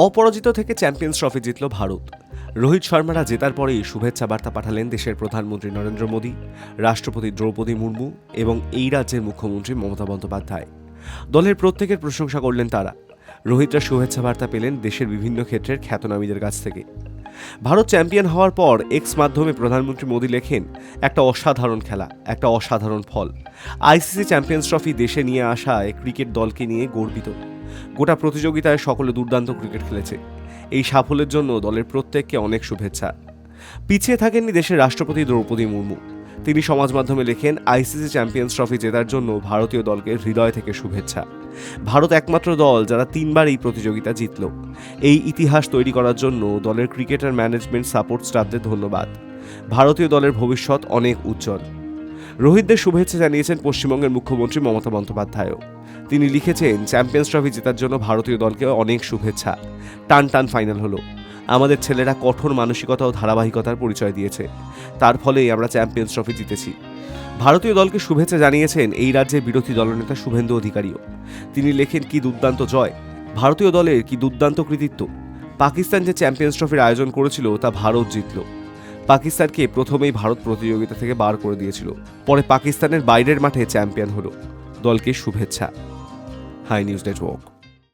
অপরাজিত থেকে champions trophy জিতল ভারত। রোহিত শর্মারা জেতার পরেই শুভেচ্ছা বার্তা পাঠালেন দেশের প্রধানমন্ত্রী নরেন্দ্র মোদী, রাষ্ট্রপতি দ্রৌপদী মুর্মু এবং এই রাজ্যের মুখ্যমন্ত্রী মমতা বন্দ্যোপাধ্যায়। দলের প্রত্যেকের প্রশংসা করলেন তারা। রোহিতরা শুভেচ্ছা বার্তা পেলেন দেশের বিভিন্ন ক্ষেত্রের খ্যাতনামীদের কাছ থেকে। ভারত চ্যাম্পিয়ন হওয়ার পর এক্স মাধ্যমে প্রধানমন্ত্রী মোদী লেখেন, একটা অসাধারণ খেলা, একটা অসাধারণ ফল। আইসিসি চ্যাম্পিয়ন্স ট্রফি দেশে নিয়ে আসায় ক্রিকেট দলকে নিয়ে গর্বিত। গোটা প্রতিযোগিতায় সকলে দুর্দান্ত ক্রিকেট খেলেছে। এই সাফল্যের জন্য দলের প্রত্যেককে অনেক শুভেচ্ছা। পিছিয়ে থাকেননি দেশের রাষ্ট্রপতি দ্রৌপদী মুর্মু। তিনি সমাজ মাধ্যমে লেখেন, আইসিসি চ্যাম্পিয়ন্স ট্রফি জেতার জন্য ভারতীয় দলকে হৃদয় থেকে শুভেচ্ছা। ভারত একমাত্র দল যারা 3বার এই প্রতিযোগিতা জিতল। এই ইতিহাস তৈরি করার জন্য দলের ক্রিকেটার ম্যানেজমেন্ট সাপোর্ট স্টাফদের ধন্যবাদ। ভারতীয় দলের ভবিষ্যৎ অনেক উজ্জ্বল। রোহিতদের শুভেচ্ছা জানিয়েছেন পশ্চিমবঙ্গের মুখ্যমন্ত্রী মমতা বন্দ্যোপাধ্যায়ও। তিনি লিখেছেন, চ্যাম্পিয়ন্স ট্রফি জেতার জন্য ভারতীয় দলকে অনেক শুভেচ্ছা। টান টান ফাইনাল হলো। আমাদের ছেলেরা কঠোর মানসিকতা ও ধারাবাহিকতার পরিচয় দিয়েছে। তার ফলেই আমরা চ্যাম্পিয়ন্স ট্রফি জিতেছি। ভারতীয় দলকে শুভেচ্ছা জানিয়েছেন এই রাজ্যের বিরোধী দলনেতা শুভেন্দু অধিকারীও। তিনি লেখেন, কি দুর্দান্ত জয়, ভারতীয় দলের কি দুর্দান্ত কৃতিত্ব। পাকিস্তান যে চ্যাম্পিয়ন্স ট্রফির আয়োজন করেছিল তা ভারত জিতল। পাকিস্তানকে প্রথমেই ভারত প্রতিযোগিতা থেকে বার করে দিয়েছিল, পরে পাকিস্তানের বাইরের মাঠে চ্যাম্পিয়ন হলো। দলকে শুভেচ্ছা। High news network.